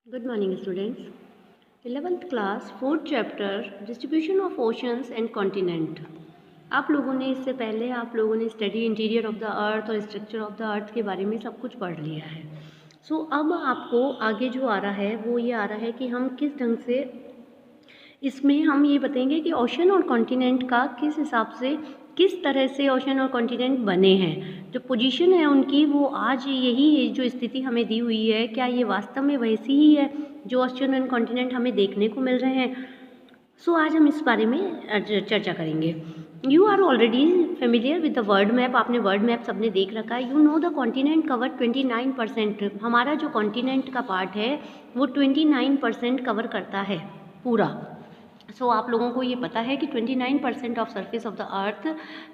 Good morning, students. 11th class, 4th chapter, distribution of oceans and continent. आप लोगों ने इससे पहले study interior of the earth और स्ट्रक्चर ऑफ द अर्थ के बारे में सब कुछ पढ़ लिया है. सो अब आपको आगे जो आ रहा है वो ये आ रहा है कि हम किस ढंग से इसमें हम ये बताएंगे कि ओशन और कॉन्टिनेंट का किस हिसाब से किस तरह से ओशन और कॉन्टिनेंट बने हैं, जो पोजीशन है उनकी वो आज यही जो स्थिति हमें दी हुई है, क्या ये वास्तव में वैसी ही है जो ओशन एंड कॉन्टिनेंट हमें देखने को मिल रहे हैं. सो आज हम इस बारे में चर्चा करेंगे. You are already familiar with the world map. आपने वर्ल्ड मैप सबने देख रखा है. You know the continent cover 29%. हमारा जो कॉन्टिनेंट का पार्ट है वो 29% कवर करता है पूरा. सो आप लोगों को ये पता है कि 29% of surface of the earth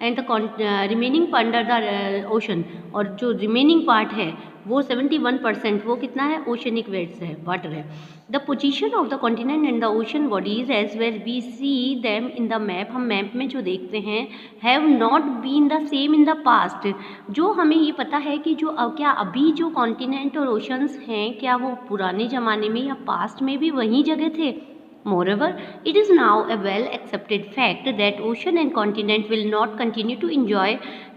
and the remaining under the ocean, और जो रिमेनिंग पार्ट है वो 71%, वो कितना है, ओशनिक वेट्स है, वाटर है. The position of the continent and the ocean bodies as well we see them in the map, हम मैप में जो देखते हैं, have not been the same in the past. जो हमें ये पता है कि जो क्या अभी जो कॉन्टिनेंट और ओशंस हैं, क्या वो पुराने ज़माने में या पास्ट में भी वही जगह थे. Moreover, it is now a well-accepted fact that ocean and continent will not continue to enjoy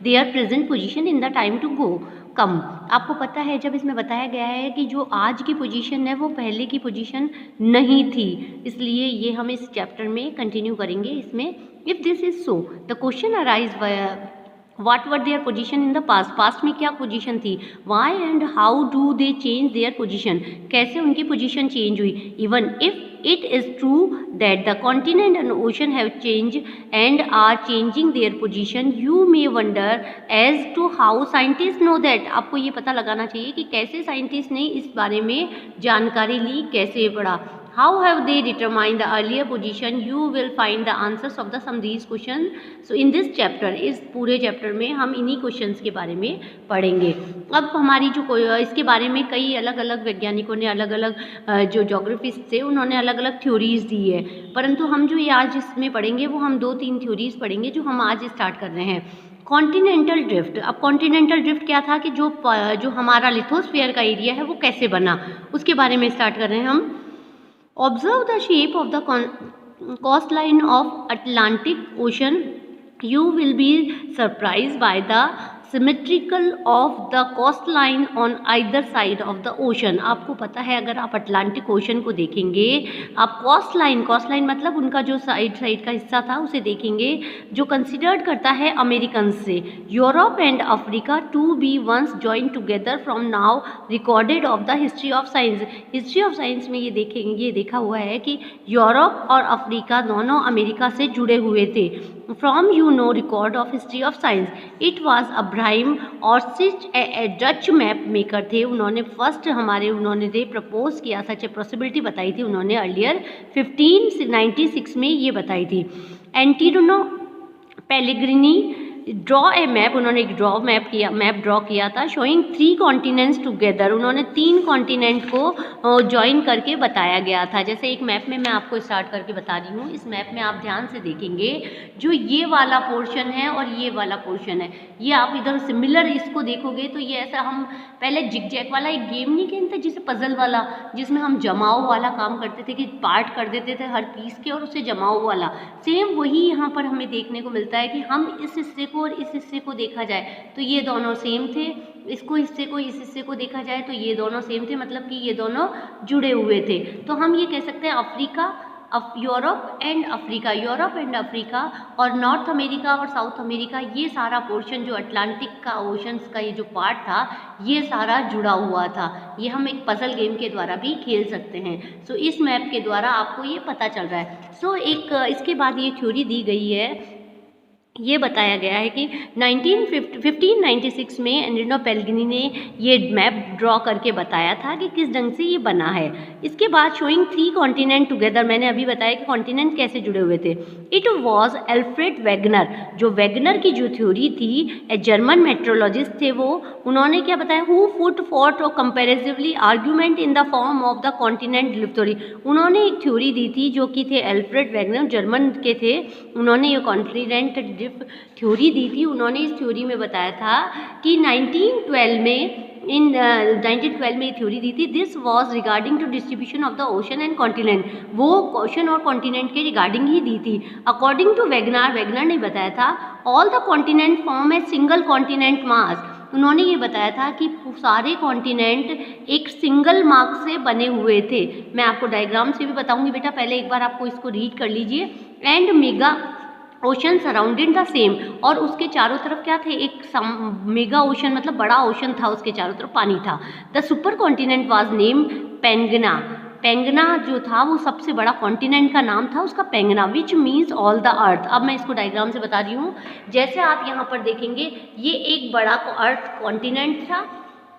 their present position in the time to go. कम आपको पता है, जब इसमें बताया गया है कि जो आज की पोजीशन है वो पहले की पोजीशन नहीं थी, इसलिए ये हम इस चैप्टर में कंटिन्यू करेंगे. इसमें if this is so the question arise what were their position in the past. Past में क्या पोजीशन थी, why and how do they change their position, कैसे उनकी पोजीशन चेंज हुई. Even if it is true that the continent and ocean have changed and are changing their position, you may wonder as to how scientists know that. आपको ये पता लगाना चाहिए कि कैसे साइंटिस्ट ने इस बारे में जानकारी ली, कैसे पढ़ा. How have they determined the earlier position? You will find the answers of some these questions. So in this chapter, इस पूरे चैप्टर में हम इन्हीं क्वेश्चंस के बारे में पढ़ेंगे. अब हमारी जो इसके बारे में कई अलग अलग वैज्ञानिकों ने, अलग अलग जो जोग्राफिस्ट थे, उन्होंने अलग अलग थ्योरीज दी है, परंतु हम जो ये आज इसमें पढ़ेंगे वो हम 2-3 थ्योरीज पढ़ेंगे जो हम आज स्टार्ट कर रहे हैं. Continental drift. अब कॉन्टिनेंटल ड्रिफ्ट क्या था कि जो हमारा लिथोस्फीयर का एरिया है वो कैसे बना, उसके बारे में स्टार्ट कर रहे हैं हम. Observe the shape of the coastline of Atlantic Ocean. You will be surprised by the symmetrical of the coastline on either side of the ocean. आपको पता है, अगर आप अटलांटिक ओशन को देखेंगे, आप कोस्टलाइन मतलब उनका जो साइड का हिस्सा था उसे देखेंगे, जो कंसिडर्ड करता है अमेरिकन से. Europe and Africa to be once joined together from now recorded of the history of science. History of science में ये देखा हुआ है कि यूरोप और अफ्रीका दोनों अमेरिका से जुड़े हुए थे. From record of history of science. It was Abraham Ortelius a Dutch map maker थे. उन्होंने प्रपोज किया, सच ए पॉसिबिलिटी बताई थी उन्होंने अर्लियर 1596 में ये बताई थी. एंटिनो पेलेग्रिनी ड्रॉ ए मैप, उन्होंने एक मैप ड्रॉ किया था, शोइंग 3 कॉन्टिनेंट्स टुगेदर. उन्होंने 3 कॉन्टिनेंट को ज्वाइन करके बताया गया था. जैसे एक मैप में मैं आपको स्टार्ट करके बता रही हूँ. इस मैप में आप ध्यान से देखेंगे, जो ये वाला पोर्शन है और ये वाला पोर्शन है, ये आप इधर सिमिलर इसको देखोगे तो ये ऐसा, हम पहले जिग-जैग वाला एक गेम नहीं खेलते जिसे पजल वाला, जिसमें हम जमाओ वाला काम करते थे कि पार्ट कर देते थे हर पीस के और उसे जमाओ वाला, सेम वही यहाँ पर हमें देखने को मिलता है कि हम इस हिस्से और इस हिस्से को देखा जाए तो ये दोनों सेम थे, इस हिस्से को देखा जाए तो ये दोनों सेम थे, मतलब कि ये दोनों जुड़े हुए थे. तो हम ये कह सकते हैं यूरोप एंड अफ्रीका और नॉर्थ अमेरिका और साउथ अमेरिका, ये सारा पोर्शन जो अटलांटिक का ओशंस का ये जो पार्ट था, ये सारा जुड़ा हुआ था. ये हम एक पजल गेम के द्वारा भी खेल सकते हैं. सो इस मैप के द्वारा आपको ये पता चल रहा है. सो इसके बाद ये थ्योरी दी गई है, ये बताया गया है कि 1596 में एंटिनो पेलेग्रिनी ने ये मैप ड्रॉ करके बताया था कि किस ढंग से ये बना है. इसके बाद शोइंग 3 कॉन्टिनेंट टुगेदर, मैंने अभी बताया कि कॉन्टिनेंट कैसे जुड़े हुए थे. इट वॉज एल्फ्रेड वेगनर, जो वेगनर की जो थ्योरी थी, ए जर्मन मेट्रोलॉजिस्ट थे वो, उन्होंने क्या बताया, हु पुट फॉर्थ और comparatively argument in the form of the continent drift theory. उन्होंने एक थ्योरी दी थी जो कि थे एल्फ्रेड वेगनर, जर्मन के थे. उन्होंने ये कॉन्टिनेंट थ्योरी दी थी. उन्होंने इस थ्योरी में बताया था कि 1912 में इन 1912 में ये थ्योरी दी थी। This was regarding to distribution of the ocean and continent, वो ओशन और कॉन्टिनेंट के रिगार्डिंग ही दी थी। अकॉर्डिंग टू वेगनर ने बताया था all the continent form a single continent mass, उन्होंने ये बताया था कि सारे कॉन्टिनेंट एक सिंगल मार्क से बने हुए थे। मैं आपको डायग्राम से भी बताऊंगी बेटा, पहले एक बार आपको इसको रीड कर लीजिए। And mega ocean surrounded the same, और उसके चारों तरफ क्या थे, एक मेगा ओशन मतलब बड़ा ओशन था, उसके चारों तरफ पानी था। The supercontinent was name Pangaea, Pangaea जो था वो सबसे बड़ा कॉन्टिनेंट का नाम था उसका Pangaea, which means all the earth. अब मैं इसको डायग्राम से बता रही हूँ। जैसे आप यहाँ पर देखेंगे ये एक बड़ा अर्थ कॉन्टिनेंट था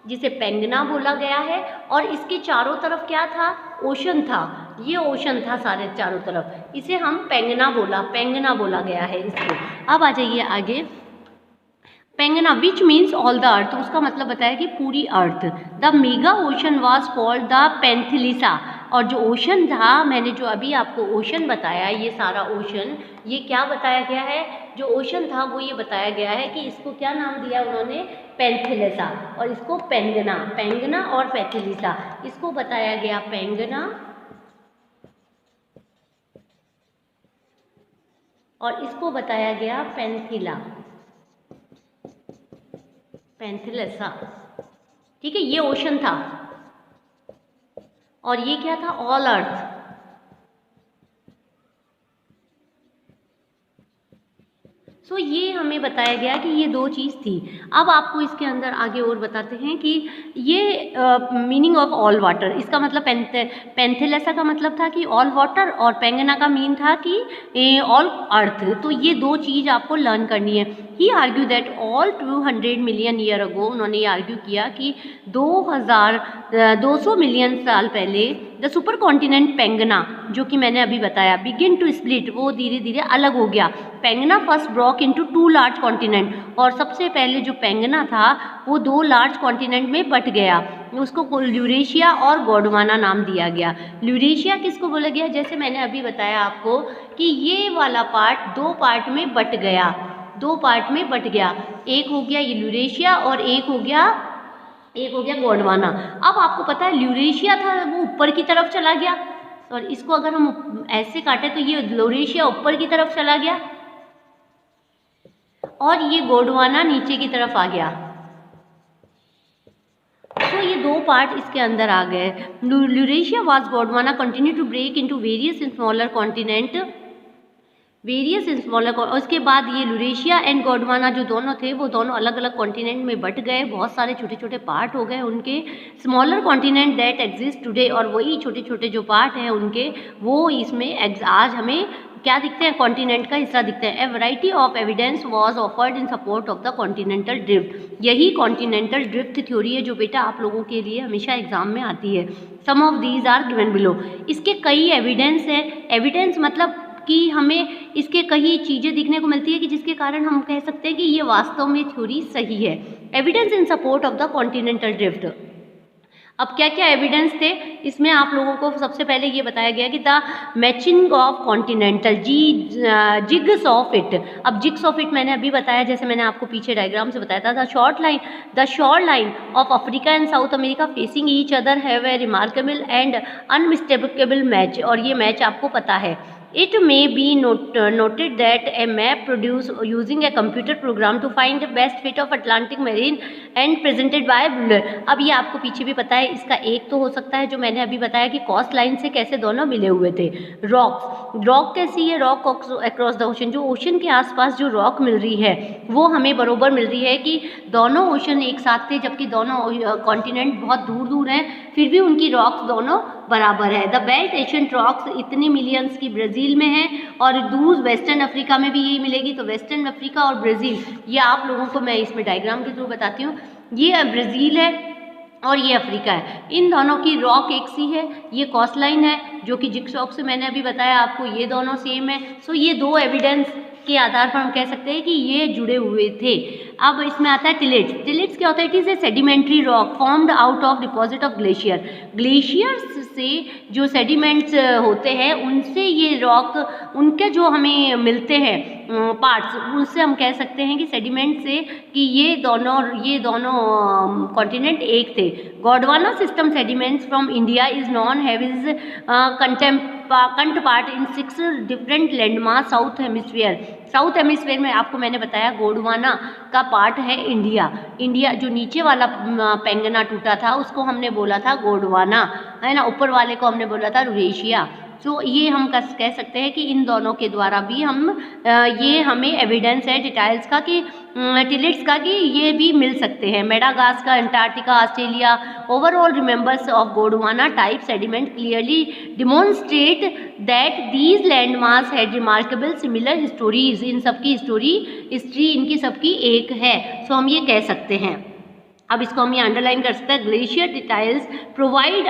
जिसे पेंगना बोला गया है, और इसके चारों तरफ क्या था, ओशन था, ये ओशन था सारे चारों तरफ, इसे हम पेंगना बोला गया है इसको। अब आ जाइए आगे। Pangaea which means all the earth, उसका मतलब बताया कि पूरी earth. The mega ocean was called the Panthalassa, और जो ओशन था, मैंने जो अभी आपको ओशन बताया, ये सारा ओशन, ये क्या बताया गया है, जो ओशन था वो ये बताया गया है कि इसको क्या नाम दिया उन्होंने, पेंथिलिसा, और इसको पेंगना और पेंथिलिसा, इसको बताया गया पेंगना और इसको बताया गया पेंथिलिसा। ठीक है, ये ओशन था और ये क्या था, ऑल अर्थ। सो ये हमें बताया गया कि ये दो चीज़ थी। अब आपको इसके अंदर आगे और बताते हैं कि ये मीनिंग ऑफ ऑल वाटर, इसका मतलब पेंथिलिसा का मतलब था कि ऑल वाटर, और पेंगना का मीन था कि ऑल अर्थ। तो ये दो चीज़ आपको लर्न करनी है। He argue that all 200 million year ago, उन्होंने ये आर्ग्यू किया कि 200 मिलियन साल पहले द सुपर कॉन्टिनेंट पेंगना, जो कि मैंने अभी बताया, बिगिन टू स्प्लिट, वो धीरे धीरे अलग हो गया। Pangaea first broke into 2 large continent, और सबसे पहले जो पेंगना था वो 2 लार्ज कॉन्टिनेंट में बट गया, उसको ल्यूरेशिया और गोंडवाना नाम दिया गया। ल्यूरेशिया किसको बोला गया, जैसे मैंने अभी बताया आपको कि ये वाला पार्ट 2 पार्ट में बट गया, एक हो गया ये ल्यूरेशिया और एक हो गया गोंडवाना। अब आपको पता है ल्यूरेशिया था वो ऊपर की तरफ चला गया, और इसको अगर हम ऐसे काटे तो ये ल्यूरेशिया ऊपर की तरफ चला गया और ये गोंडवाना नीचे की तरफ आ गया। तो ये दो पार्ट इसके अंदर आ गए। Laurasia was Gondwana continue to break into various smaller continent, और उसके बाद ये ल्यूरेशिया एंड गोंडवाना जो दोनों थे वो दोनों अलग अलग कॉन्टिनेंट में बट गए, बहुत सारे छोटे छोटे पार्ट हो गए उनके। Smaller continent that exist today, और वही छोटे छोटे जो पार्ट हैं उनके वो इसमें आज हमें क्या दिखते हैं, कॉन्टिनेंट का हिस्सा दिखते हैं। ए variety of evidence was offered in support of the continental drift, यही कॉन्टिनेंटल ड्रिफ्ट थ्योरी है जो बेटा आप लोगों के लिए हमेशा एग्जाम में आती है। Some of these are given below, इसके कई एविडेंस हैं। एविडेंस मतलब कि हमें इसके कई चीज़ें दिखने को मिलती है कि जिसके कारण हम कह सकते हैं कि ये वास्तव में थ्योरी सही है। Evidence in support of the continental drift, अब क्या क्या एविडेंस थे इसमें आप लोगों को सबसे पहले ये बताया गया कि the matching of continental jigs of it. अब जिग्स ऑफ इट मैंने अभी बताया, जैसे मैंने आपको पीछे डायग्राम से बताया था, the shoreline of Africa and South America facing each other have a remarkable and unmistakable match, और ये मैच आपको पता है। It may be noted that a map produced using a computer program to find the best fit of Atlantic marine and presented by Buller। अब ये आपको पीछे भी पता है, इसका एक तो हो सकता है जो मैंने अभी बताया कि कोस्ट लाइन से कैसे दोनों मिले हुए थे। रॉक कैसी है, रॉक अक्रॉस द ओशन, जो ओशन के आसपास जो रॉक मिल रही है वो हमें बरोबर मिल रही है कि दोनों ओशन एक साथ थे, जबकि दोनों कॉन्टिनेंट बहुत दूर दूर हैं, फिर भी उनकी रॉक्स दोनों बराबर है। द बेल्ट एशियन रॉक्स इतनी मिलियंस की ब्राज़ील में है, और दूर वेस्टर्न अफ्रीका में भी यही मिलेगी। तो वेस्टर्न अफ्रीका और ब्राज़ील, ये आप लोगों को मैं इसमें डायग्राम के थ्रू बताती हूँ। ये ब्राज़ील है और ये अफ्रीका है, इन दोनों की रॉक एक सी है। ये कोस्ट लाइन है जो कि जिग्स ऑफ से मैंने अभी बताया आपको, ये दोनों सेम है। सो ये दो एविडेंस के आधार पर हम कह सकते हैं कि ये जुड़े हुए थे। अब इसमें आता है टिलेट्स। टिलेट्स क्या होता है? It is a sedimentary rock formed out of deposit of glacier. Glaciers से जो सेडिमेंट्स होते हैं उनसे ये रॉक, उनके जो हमें मिलते हैं पार्ट्स, उससे हम कह सकते हैं कि सेडिमेंट से कि ये दोनों कॉन्टिनेंट एक थे। Gondwana system sediments from India is known have its counterpart in 6 different landmark south hemisphere. South hemisphere में आपको मैंने बताया गोंडवाना का पार्ट है इंडिया जो नीचे वाला पेंगना टूटा था उसको हमने बोला था गोंडवाना, है ना। ऊपर वाले को हमने बोला था यूरेशिया। तो ये हम कह सकते हैं कि इन दोनों के द्वारा भी ये हमें एविडेंस है डिटेल्स का कि टिलेट्स का कि ये भी मिल सकते हैं। Madagascar, Antarctica, Australia overall remembers of Gondwana type sediment clearly demonstrate that these landmarks had remarkable similar histories. इन सबकी हिस्ट्री इनकी सबकी एक है, सो हम ये कह सकते हैं। अब इसको हम ये अंडरलाइन कर सकते हैं। Glacier details provide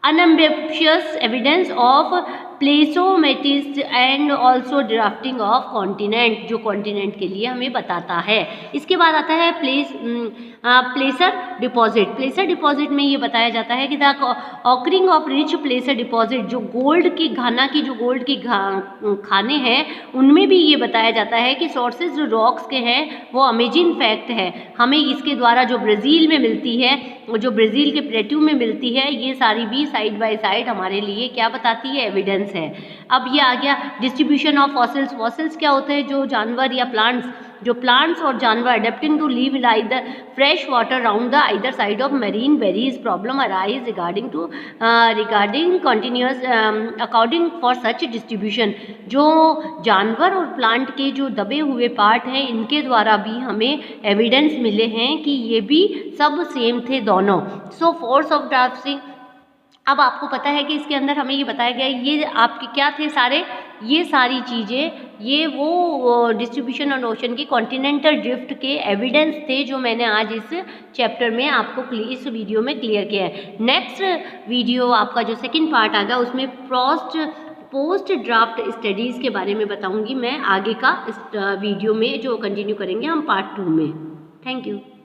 unambiguous evidence of प्लेसोमेटिस and also drifting of continent, जो कॉन्टिनेंट के लिए हमें बताता है। इसके बाद आता है प्लेसर डिपॉजिट। प्लेसर डिपॉजिट में ये बताया जाता है कि the occurring of rich प्लेसर deposit, जो गोल्ड की घाना की जो गोल्ड की खाने हैं उनमें भी ये बताया जाता है कि सोर्सेज जो रॉक्स के हैं वो अमेजिंग फैक्ट है। हमें इसके द्वारा जो ब्राज़ील में मिलती है, जो ब्राज़ील के प्लेट्यू में मिलती है, ये सारी भी साइड बाय साइड हमारे लिए क्या बताती है? एविडेंस है। अब ये आ गया डिस्ट्रीब्यूशन ऑफ फॉसिल्स। फॉसिल्स क्या होते हैं? जो जानवर या प्लांट्स और जानवर adapting to live in either fresh water round the either side of marine barriers problem arise regarding continuous according for such distribution. जो जानवर और प्लांट के जो दबे हुए पार्ट हैं इनके द्वारा भी हमें एविडेंस मिले हैं कि ये भी सब सेम थे दोनों। सो फोर्स ऑफ ड्राफ्टिंग, अब आपको पता है कि इसके अंदर हमें ये बताया गया है, ये आपके क्या थे सारे, ये सारी चीज़ें, ये वो डिस्ट्रीब्यूशन ऑन ओशन की कॉन्टिनेंटल ड्रिफ्ट के एविडेंस थे जो मैंने आज इस चैप्टर में आपको इस वीडियो में क्लियर किया है। नेक्स्ट वीडियो आपका जो सेकंड पार्ट आएगा उसमें पोस्ट ड्राफ्ट स्टडीज़ के बारे में बताऊंगी मैं। आगे का इस वीडियो में जो कंटिन्यू करेंगे हम पार्ट 2 में। Thank you.